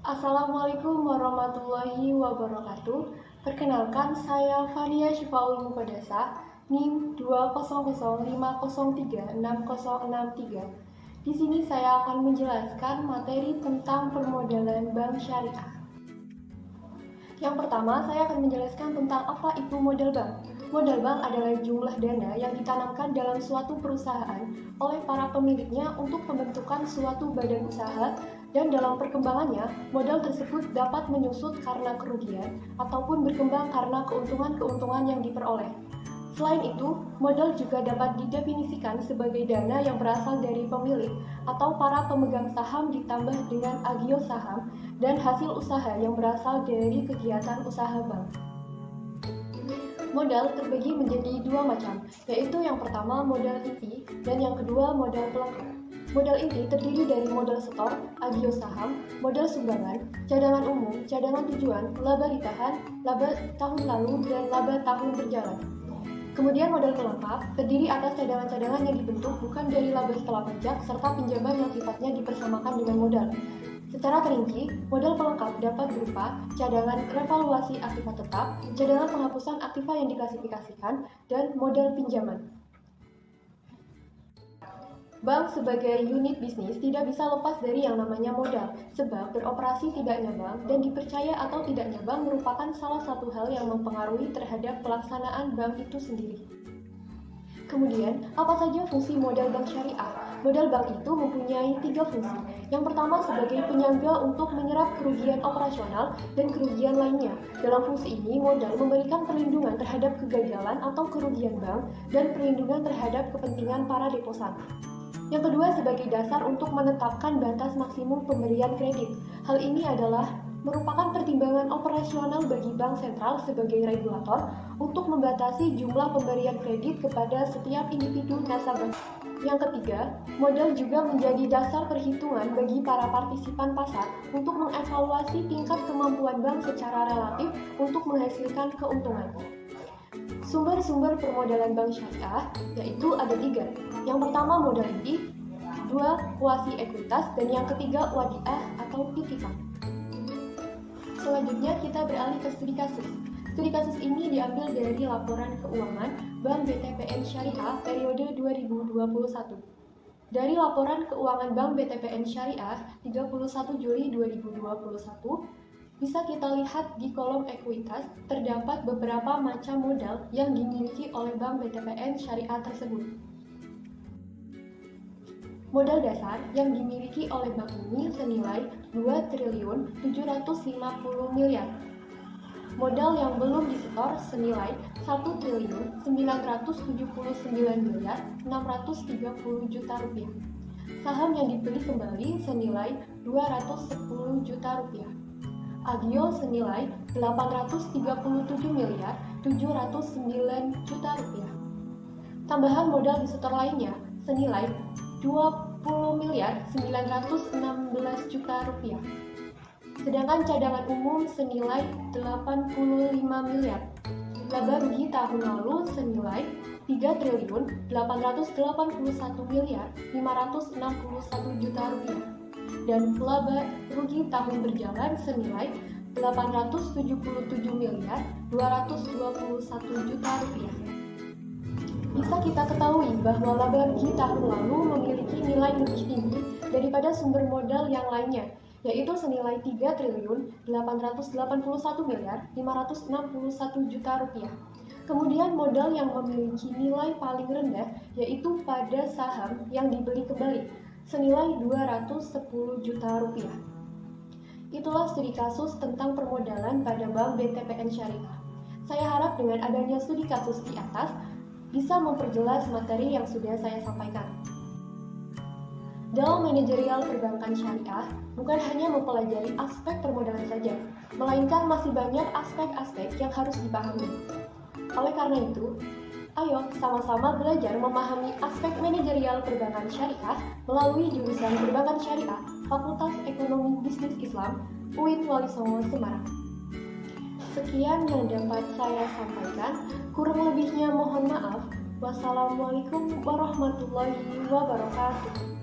Assalamualaikum warahmatullahi wabarakatuh. Perkenalkan, saya Fania Syifaul Mukodasa, NIM 20050360063. Di sini saya akan menjelaskan materi tentang permodalan bank syariah. Yang pertama, saya akan menjelaskan tentang apa itu modal bank. Modal bank adalah jumlah dana yang ditanamkan dalam suatu perusahaan oleh para pemiliknya untuk pembentukan suatu badan usaha, dan dalam perkembangannya, modal tersebut dapat menyusut karena kerugian ataupun berkembang karena keuntungan-keuntungan yang diperoleh. Selain itu, modal juga dapat didefinisikan sebagai dana yang berasal dari pemilik atau para pemegang saham ditambah dengan agio saham dan hasil usaha yang berasal dari kegiatan usaha bank. Modal terbagi menjadi dua macam, yaitu yang pertama modal inti dan yang kedua modal pelengkap. Modal inti terdiri dari modal setor, agio saham, modal sumbangan, cadangan umum, cadangan tujuan, laba ditahan, laba tahun lalu, dan laba tahun berjalan. Kemudian modal pelengkap terdiri atas cadangan-cadangan yang dibentuk bukan dari laba setelah pajak serta pinjaman yang sifatnya dipersamakan dengan modal. Secara perinci, modal pelengkap dapat berupa cadangan revaluasi aktiva tetap, cadangan penghapusan aktiva yang diklasifikasikan, dan modal pinjaman. Bank sebagai unit bisnis tidak bisa lepas dari yang namanya modal, sebab beroperasi tidaknya bank dan dipercaya atau tidaknya bank merupakan salah satu hal yang mempengaruhi terhadap pelaksanaan bank itu sendiri. Kemudian, apa saja fungsi modal bank syariah? Modal bank itu mempunyai tiga fungsi. Yang pertama sebagai penyangga untuk menyerap kerugian operasional dan kerugian lainnya. Dalam fungsi ini, modal memberikan perlindungan terhadap kegagalan atau kerugian bank dan perlindungan terhadap kepentingan para deposan. Yang kedua sebagai dasar untuk menetapkan batas maksimum pemberian kredit. Hal ini adalah merupakan pertimbangan operasional bagi bank sentral sebagai regulator untuk membatasi jumlah pemberian kredit kepada setiap individu nasabah. Yang ketiga, modal juga menjadi dasar perhitungan bagi para partisipan pasar untuk mengevaluasi tingkat kemampuan bank secara relatif untuk menghasilkan keuntungan. Sumber-sumber permodalan bank syariah yaitu ada tiga. Yang pertama modal inti, dua kuasi ekuitas, dan yang ketiga wadiah atau titipan. Selanjutnya kita beralih ke studi kasus. Studi kasus ini diambil dari laporan keuangan Bank BTPN Syariah periode 2021. Dari laporan keuangan Bank BTPN Syariah 31 Juli 2021, bisa kita lihat di kolom ekuitas terdapat beberapa macam modal yang dimiliki oleh Bank BTPN Syariah tersebut. Modal dasar yang dimiliki oleh bank ini senilai 2.750 miliar. Modal yang belum disetor senilai 1.979.630 juta rupiah. Saham yang dibeli kembali senilai 210 juta rupiah. Agio senilai 837.709 juta rupiah. Tambahan modal disetor lainnya senilai 20.916 juta rupiah. Sedangkan cadangan umum senilai 85 miliar. Laba rugi tahun lalu senilai 3.881.561 juta rupiah. Dan laba rugi tahun berjalan senilai 877.221 juta rupiah. Bisa kita ketahui bahwa laba rugi tahun lalu memiliki nilai lebih tinggi daripada sumber modal yang lainnya, yaitu senilai 3.881.561 juta rupiah. Kemudian modal yang memiliki nilai paling rendah yaitu pada saham yang dibeli kembali, senilai 210 juta rupiah. Itulah studi kasus tentang permodalan pada Bank BTPN Syariah. Saya harap dengan adanya studi kasus di atas bisa memperjelas materi yang sudah saya sampaikan. Dalam manajerial perbankan syariah, bukan hanya mempelajari aspek permodalan saja, melainkan masih banyak aspek-aspek yang harus dipahami. Oleh karena itu, ayo sama-sama belajar memahami aspek manajerial perbankan syariah melalui jurusan Perbankan Syariah, Fakultas Ekonomi Bisnis Islam, UIN Wali Songo, Semarang. Sekian yang dapat saya sampaikan, kurang lebihnya mohon maaf. Wassalamualaikum warahmatullahi wabarakatuh.